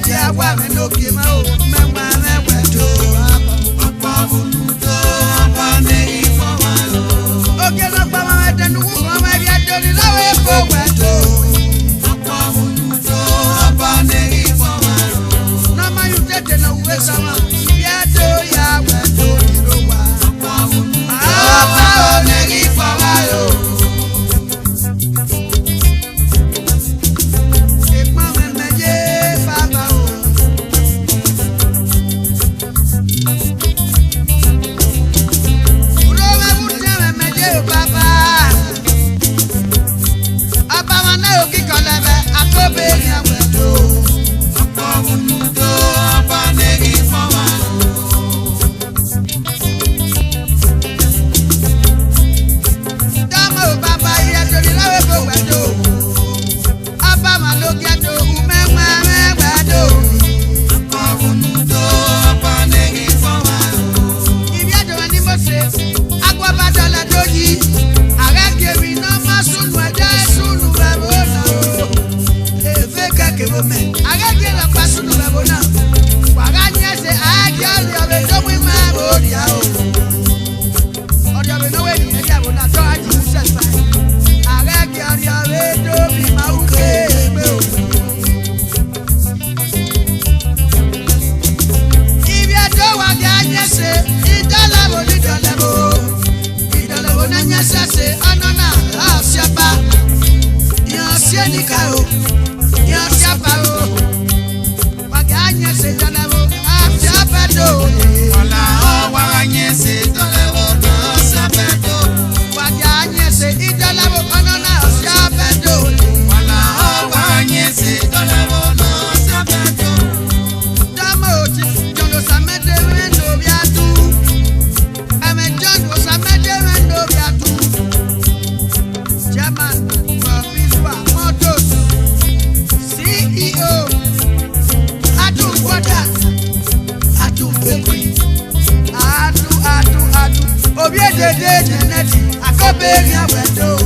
dia wa me no ki ma o me wa me wedo apa uludo apa ne ifo wa lo oke no pa ma de nu ko ma bi ado ni lawe ko wedo apa uludo apa ne ifo wa lo na ma yu tete na uwe sama ya do ya wedo ni ro wa apa uludo apa ne ifo wa lo Akobeghian wedo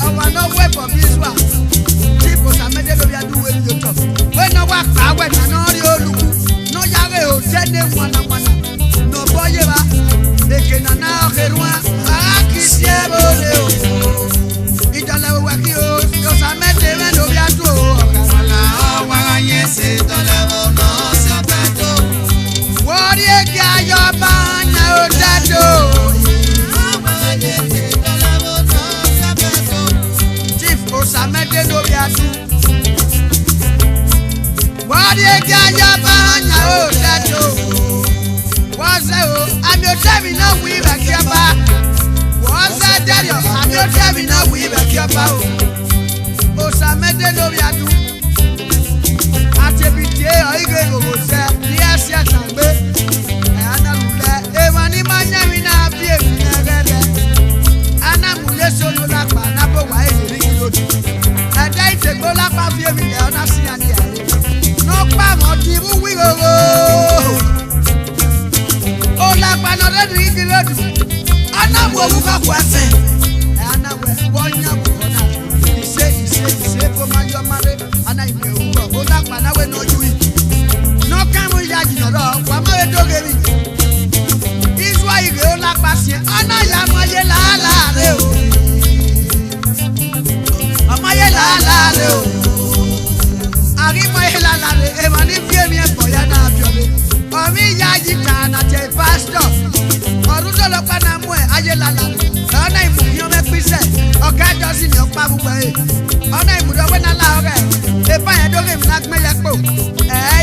owa no way for biswa people samede do bia do we do talk we no wa pa we na no ri oluku no yare o jene wana no boye ba eke na na oherua akisie bole o Idolevbo wa ki o yo samede we do bia do okala o wa yese Idolevbo no sabedo wori eke ayoba na o dado Samede no biatu Wadi eganya banya o dato Waze o ami o temi na wi ba kiaba Waze dario ami o temi na wi ba kiaba o samede no biatu Atebite o ige gogo se ni asia tangbe ana lule e mani manya mi na bi e mi na gele ana mule solo la pa na bo wa e ri lodi ada ite go la pa bi e mi le ona si ani ale no pa mo di bu wi gogo o la pa no re ri lodi ana mo wu ka kwa se ana we wonya bu ona ise ko ma yo mare ana ime wu o la pa na we no yu no ka mo ya ji no ro wa ma we doge mi iswa ire o la pa si ana ya mo ye la re o amaye la re o ari mo ye la re e ma ni fie mi e bo ya na biole o mi ya ji ta na che pastor orun do lo pa na mu e aye la ona imu mi o me pise o ka jo si ni o pa bu pe ona imu do we na la ore e pa yan do re mi na gbe ya po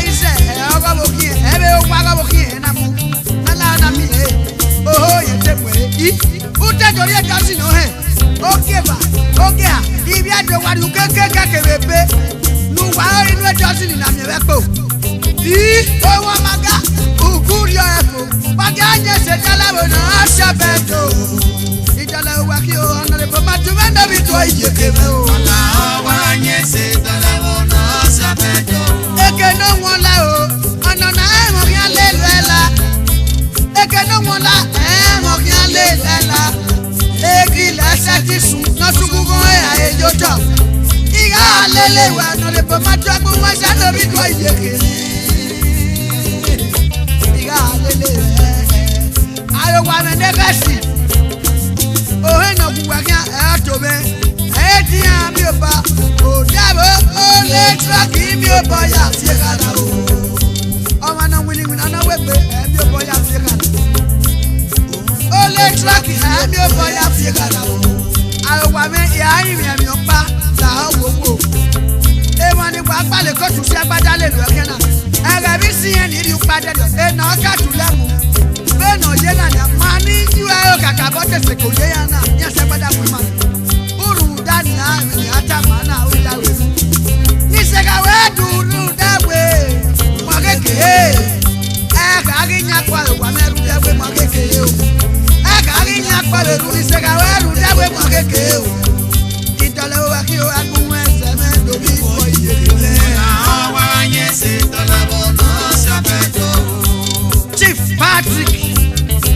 ise ogo bo ki e be o pa go bo ki na mu na la na mi oh ye te mu e u te do re jo si no he okay ba okay a ibi ado wa du keke bebe nu wa inu ejo si ni na mi we po o wa maga ukuri efo baga anye se Idolevbo na asabedo Idolevbo wa ki o Honorable Matumendo bi to iyeke me o la o wa anye se Idolevbo na asabedo eke no won la o ona na e mo ki aleluela eke no won la e mo ki aleluela egi la sati sun no sugugo e ayejojo iga alele wa no le po ma to agbo wa sa lo bi ko iyekele iga lele ayo wa me negasi o he no ku wa kan e to be e ti an mi o ba o dabo o le truck mi o ba ya fi kana o o ma na wini wini na we pe e mi o ba ya fi kana o le truck e mi o ba ya fi kana o ayo wa me ya yin mi o pa la wo wo e won ni wa pa le ko tu si agbada le lo kana e bi si en ni ri pa de do e na ka tu le mu be no ye na na ma ni ju ayo kaka bo te se ko ye ya na ya se agbada mu ma uru da ni a mi ata ma na o ya we ni se ka we du lu da we mo keke e ka ri nya kwa wa me ru da we mo keke o e ka ri nya kwa le ru ni se ka we ru da we mo keke o Int'l wa ki o agun se me do bi ko iyekele na wa anye se Idolevbo no sabeto Chief Patrick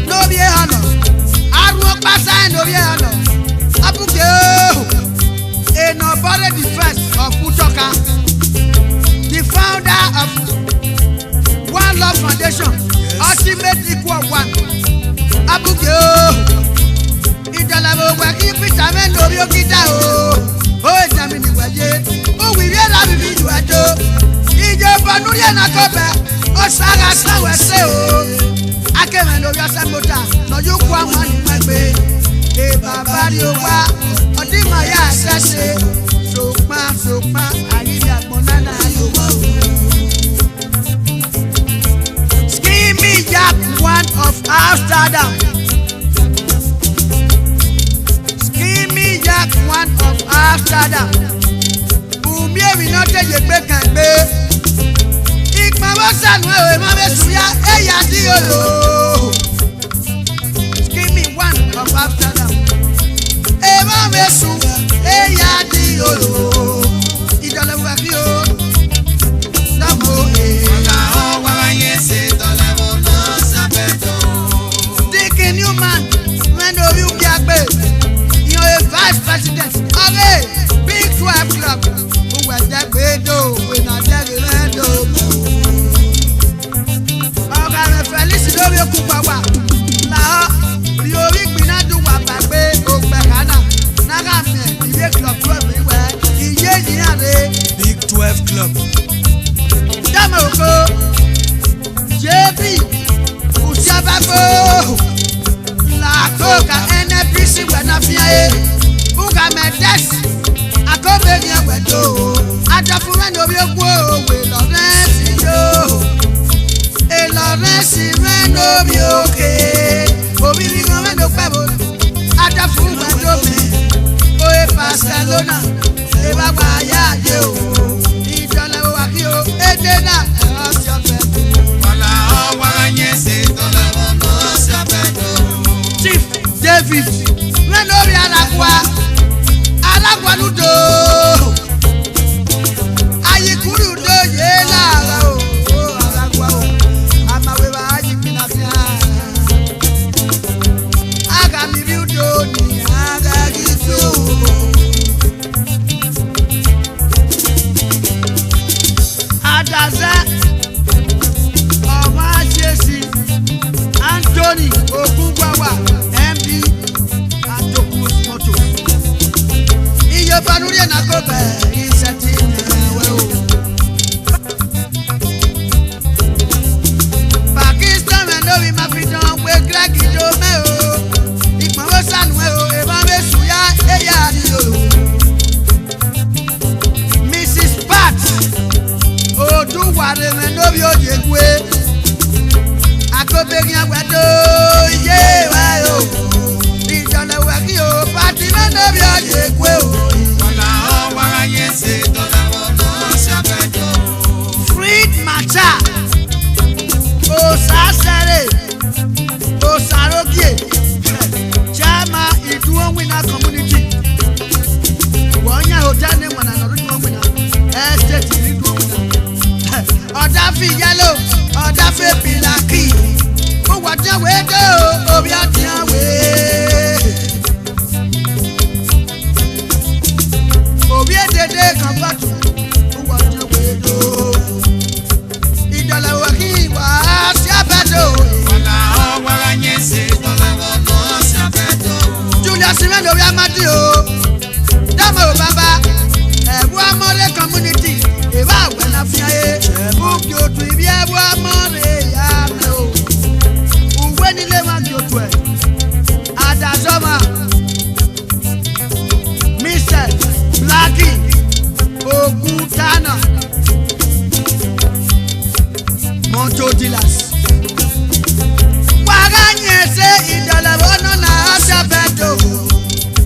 no be honor aru pasa no be honor abuke a nobody the first of Utoka the founder of One Love Foundation ultimate equal one abuke Idolevbo wa ki Peter me no bi okita o jami ni waje o wi re la bi ju ajo ijoba nuri na Akobe o saga sawe se o akeme no bi asamota no ju kwa wan ni magbe e baba ri o wa odi ma ya sese sopa ari bi agbona na yo wo Skimmy Jack one of Amsterdam Skimmy Jack one of Amsterdam Umi ewi no te je gbe kan gbe Ikma bo sanu e ma be suya e ya di olo Skimmy one of Amsterdam E ma be su e ya di olo Idolevbo ki o Namo e na wa anye se Idolevbo no sabeto Dicky Newman when do you get back you a vice president of a big 12 club who was that bedo when I tell you do oga me Felix do be ku pa wa la bi ori gbin na du wa ba pe o gbe kana na ga me ibe club 12 mi we iye ni are Big 12 Club dama oko JB Usiababo la koka NPC we na fiae buga me des Akobeghian we do adafu we no bi ogwo we lo resi yo e lo resi we no bi oke obi bi gan we no pe bo adafu we do me o e Barcelona e ba gba ya je o Idolevbo wa ki o e de na e o si ofe wala wa anye se Idolevbo no sabeto Chief David we no bi alagwa ludo ayikuru do ye la o alagwa o amawe ba ayipina fia aga mi bi do ni aga gizo adaza ọmọ Jesse Anthony Ogungwawa MD Atoku Moto Iyo banuri na Akobe isati we o Pakistan me no bi ma fi don we Greg do me o Ipon wo sanu we o e ba me suya e ya ni o Mrs. Pat Oduware me no bi ojegwe Akobeghian we do ye wa o Idolevbo ki o party me no bi ojegwe o Freed Macha Osasere Osarokie Chama Idowu community Wonya hotel ne wana no Idowu estate Idowu Oda fi yellow Oda fi pilaki O watia we do obi atia we Obi edede kan batu ugi otu ibi ebu amore ya me o. Uwe nile wangi otu e. Adazoma. Mr. Blackie. Okutana. Monto Dilas. Waganyese Idolevbo no na Asiabeto.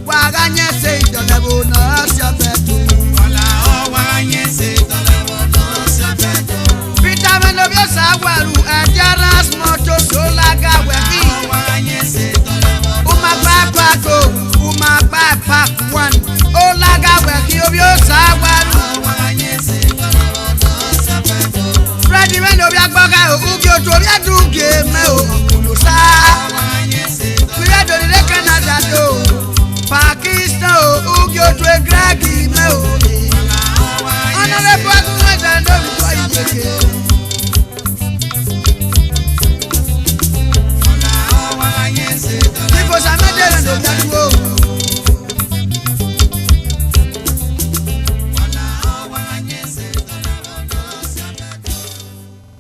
Waganyese Idolevbo no Asiabeto. Wala o waganyese Idolevbo no Asiabeto. Vitamin of your sawaru Ejaras moto solaga weki. Waganyese Idolevbo. Uma papa go, uma papa one. Olaga weki of your sawaru. Waganyese Idolevbo no Asiabeto. Ready when of your baga ugi otoria do game o. We are doing the Canada do Pakistan ugi otu egragi me o. Honorable government and